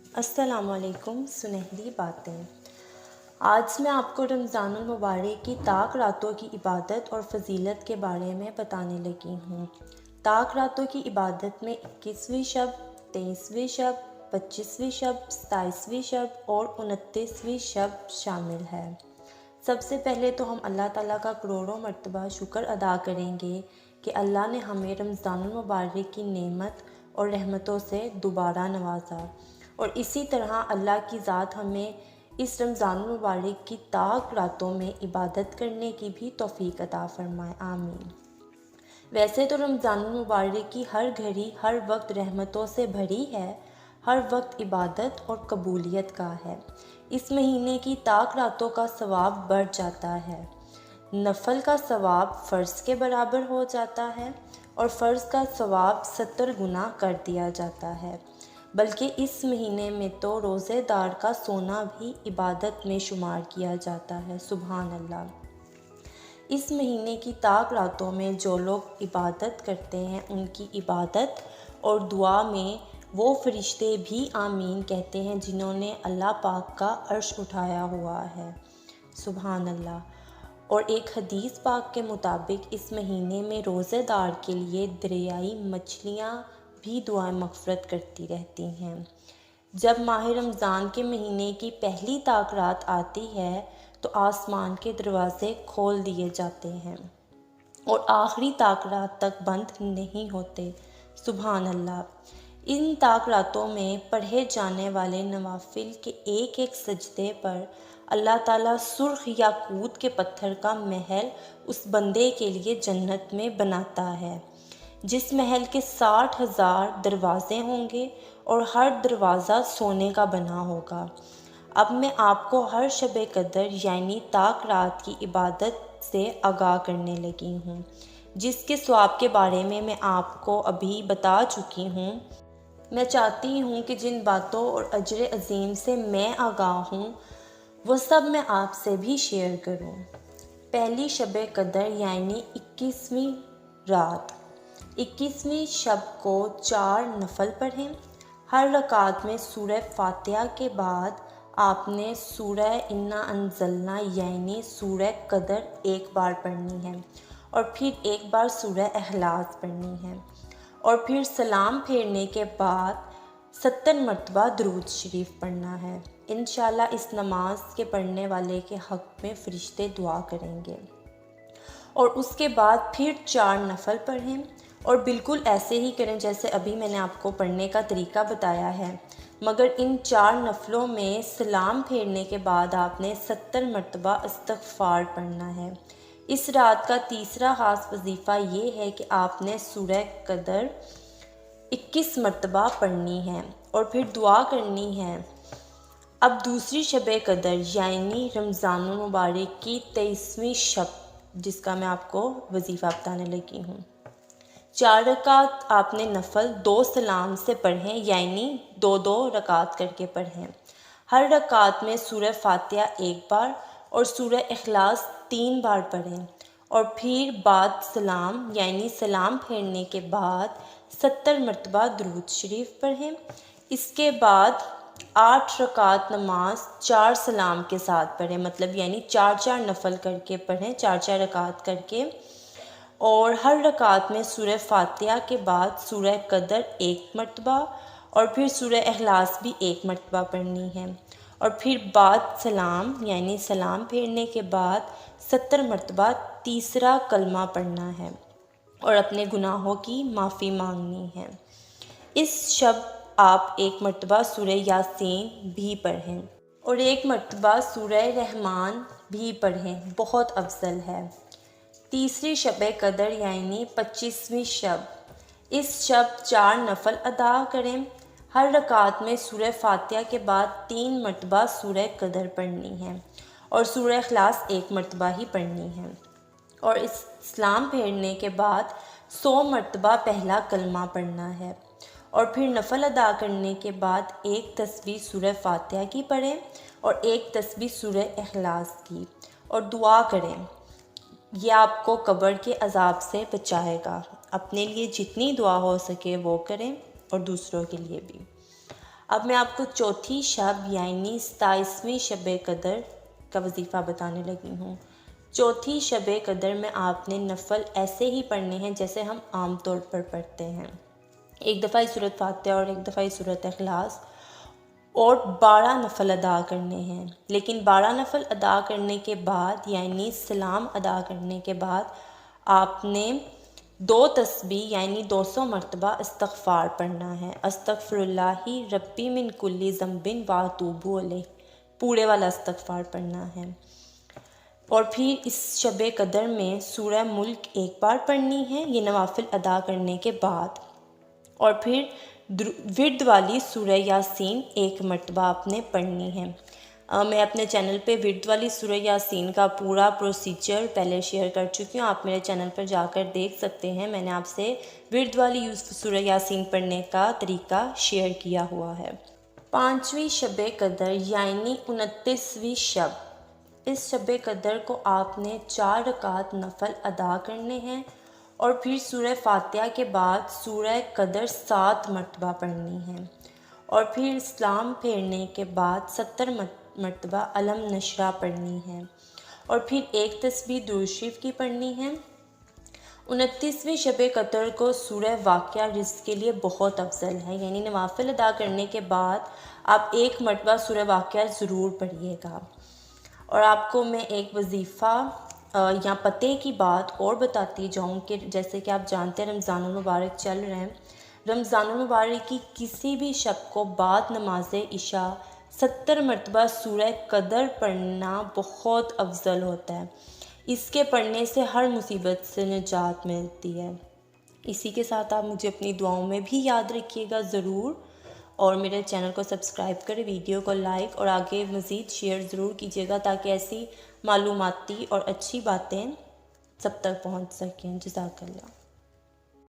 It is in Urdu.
السلام علیکم، سنہری باتیں۔ آج میں آپ کو رمضان المبارک کی طاق راتوں کی عبادت اور فضیلت کے بارے میں بتانے لگی ہوں۔ طاق راتوں کی عبادت میں 21ویں شب، 23ویں شب، 25ویں شب، 27ویں شب اور 29ویں شب شامل ہے۔ سب سے پہلے تو ہم اللہ تعالیٰ کا کروڑوں مرتبہ شکر ادا کریں گے کہ اللہ نے ہمیں رمضان المبارک کی نعمت اور رحمتوں سے دوبارہ نوازا، اور اسی طرح اللہ کی ذات ہمیں اس رمضان المبارک کی طاق راتوں میں عبادت کرنے کی بھی توفیق عطا فرمائے، آمین۔ ویسے تو رمضان المبارک کی ہر گھڑی ہر وقت رحمتوں سے بھری ہے، ہر وقت عبادت اور قبولیت کا ہے۔ اس مہینے کی طاق راتوں کا ثواب بڑھ جاتا ہے۔ نفل کا ثواب فرض کے برابر ہو جاتا ہے اور فرض کا ثواب 70 گنا کر دیا جاتا ہے۔ بلکہ اس مہینے میں تو روزے دار کا سونا بھی عبادت میں شمار کیا جاتا ہے، سبحان اللہ۔ اس مہینے کی طاق راتوں میں جو لوگ عبادت کرتے ہیں ان کی عبادت اور دعا میں وہ فرشتے بھی آمین کہتے ہیں جنہوں نے اللہ پاک کا عرش اٹھایا ہوا ہے، سبحان اللہ۔ اور ایک حدیث پاک کے مطابق اس مہینے میں روزے دار کے لیے دریائی مچھلیاں بھی دعائیں مغفرت کرتی رہتی ہیں۔ جب ماہ رمضان کے مہینے کی پہلی طاق رات آتی ہے تو آسمان کے دروازے کھول دیے جاتے ہیں اور آخری طاق رات تک بند نہیں ہوتے، سبحان اللہ۔ ان طاق راتوں میں پڑھے جانے والے نوافل کے ایک ایک سجدے پر اللہ تعالیٰ سرخ یاقوت کے پتھر کا محل اس بندے کے لیے جنت میں بناتا ہے، جس محل کے 60,000 دروازے ہوں گے اور ہر دروازہ سونے کا بنا ہوگا۔ اب میں آپ کو ہر شب قدر یعنی طاق رات کی عبادت سے آگاہ کرنے لگی ہوں، جس کے ثواب کے بارے میں آپ کو ابھی بتا چکی ہوں۔ میں چاہتی ہوں کہ جن باتوں اور اجر عظیم سے میں آگاہ ہوں وہ سب میں آپ سے بھی شیئر کروں۔ پہلی شب قدر یعنی 21ویں رات۔ 21ویں شب کو 4 نفل پڑھیں۔ ہر رکعت میں سورہ فاتحہ کے بعد آپ نے سورہ انا انزلنا یعنی سورہ قدر ایک بار پڑھنی ہے، اور پھر ایک بار سورہ اخلاص پڑھنی ہے، اور پھر سلام پھیرنے کے بعد 70 مرتبہ درود شریف پڑھنا ہے۔ انشاءاللہ اس نماز کے پڑھنے والے کے حق میں فرشتے دعا کریں گے۔ اور اس کے بعد پھر 4 نفل پڑھیں اور بالکل ایسے ہی کریں جیسے ابھی میں نے آپ کو پڑھنے کا طریقہ بتایا ہے، مگر ان 4 نفلوں میں سلام پھیرنے کے بعد آپ نے 70 مرتبہ استغفار پڑھنا ہے۔ اس رات کا تیسرا خاص وظیفہ یہ ہے کہ آپ نے سورہ قدر 21 مرتبہ پڑھنی ہے اور پھر دعا کرنی ہے۔ اب دوسری شب قدر یعنی رمضان المبارک کی 23ویں شب، جس کا میں آپ کو وظیفہ بتانے لگی ہوں۔ 4 رکعت آپ نے نفل 2 سلام سے پڑھیں یعنی 2 رکعت کر کے پڑھیں۔ ہر رکعت میں سورہ فاتحہ ایک بار اور سورہ اخلاص 3 بار پڑھیں، اور پھر بعد سلام یعنی سلام پھیرنے کے بعد 70 مرتبہ درود شریف پڑھیں۔ اس کے بعد 8 رکعت نماز 4 سلام کے ساتھ پڑھیں، مطلب یعنی 4 نفل کر کے پڑھیں، 4 رکعت کر کے، اور ہر رکعت میں سورہ فاتحہ کے بعد سورہ قدر 1 مرتبہ اور پھر سورہ اخلاص بھی 1 مرتبہ پڑھنی ہے، اور پھر بعد سلام یعنی سلام پھیرنے کے بعد 70 مرتبہ تیسرا کلمہ پڑھنا ہے اور اپنے گناہوں کی معافی مانگنی ہے۔ اس شب آپ 1 مرتبہ سورہ یاسین بھی پڑھیں اور 1 مرتبہ سورہ رحمان بھی پڑھیں، بہت افضل ہے۔ تیسری شب قدر یعنی 25ویں شب۔ اس شب 4 نفل ادا کریں۔ ہر رکعت میں سورہ فاتحہ کے بعد 3 مرتبہ سورہ قدر پڑھنی ہے اور سورہ اخلاص 1 مرتبہ ہی پڑھنی ہے، اور سلام پھیرنے کے بعد 100 مرتبہ پہلا کلمہ پڑھنا ہے، اور پھر نفل ادا کرنے کے بعد 1 تسبیح سورہ فاتحہ کی پڑھیں اور 1 تسبیح سورہ اخلاص کی، اور دعا کریں۔ یہ آپ کو قبر کے عذاب سے بچائے گا۔ اپنے لیے جتنی دعا ہو سکے وہ کریں اور دوسروں کے لیے بھی۔ اب میں آپ کو چوتھی شب یعنی 27ویں شب قدر کا وظیفہ بتانے لگی ہوں۔ چوتھی شب قدر میں آپ نے نفل ایسے ہی پڑھنے ہیں جیسے ہم عام طور پر پڑھتے ہیں، ایک دفعہ سورۃ فاتحہ اور ایک دفعہ سورۃ اخلاص، اور 12 نفل ادا کرنے ہیں۔ لیکن 12 نفل ادا کرنے کے بعد یعنی سلام ادا کرنے کے بعد آپ نے 2 تسبیح یعنی 200 مرتبہ استغفار پڑھنا ہے۔ استغفر اللہ ربی من کل ذنب واتوب الیہ، پورے والا استغفار پڑھنا ہے۔ اور پھر اس شب قدر میں سورہ ملک ایک بار پڑھنی ہے، یہ نوافل ادا کرنے کے بعد، اور پھر ورد والی سورہ یاسین ایک مرتبہ آپ نے پڑھنی ہے۔ میں اپنے چینل پہ ورد والی سورہ یاسین کا پورا پروسیجر پہلے شیئر کر چکی ہوں، آپ میرے چینل پر جا کر دیکھ سکتے ہیں، میں نے آپ سے ورد والی سورہ یاسین پڑھنے کا طریقہ شیئر کیا ہوا ہے۔ 5ویں شب قدر یعنی 29ویں شب، اس شب قدر کو آپ نے 4 رکعت نفل ادا کرنے ہیں، اور پھر سورہ فاتحہ کے بعد سورہ قدر 7 مرتبہ پڑھنی ہے، اور پھر سلام پھیرنے کے بعد 70 مرتبہ الم نشرہ پڑھنی ہے، اور پھر ایک تسبیح درود شریف کی پڑھنی ہے۔ 29ویں شب قدر کو سورہ واقعہ رزق کے لیے بہت افضل ہے، یعنی نوافل ادا کرنے کے بعد آپ ایک مرتبہ سورہ واقعہ ضرور پڑھیے گا۔ اور آپ کو میں ایک وظیفہ یا پتے کی بات اور بتاتی جاؤں کہ جیسے کہ آپ جانتے ہیں رمضان المبارک چل رہے ہیں، رمضان المبارک کی کسی بھی شب کو بعد نماز عشاء 70 مرتبہ سورہ قدر پڑھنا بہت افضل ہوتا ہے، اس کے پڑھنے سے ہر مصیبت سے نجات ملتی ہے۔ اسی کے ساتھ آپ مجھے اپنی دعاؤں میں بھی یاد رکھیے گا ضرور، اور میرے چینل کو سبسکرائب کریں، ویڈیو کو لائک اور آگے مزید شیئر ضرور کیجیے گا تاکہ ایسی معلوماتی اور اچھی باتیں سب تک پہنچ سکیں۔ جزاک اللہ۔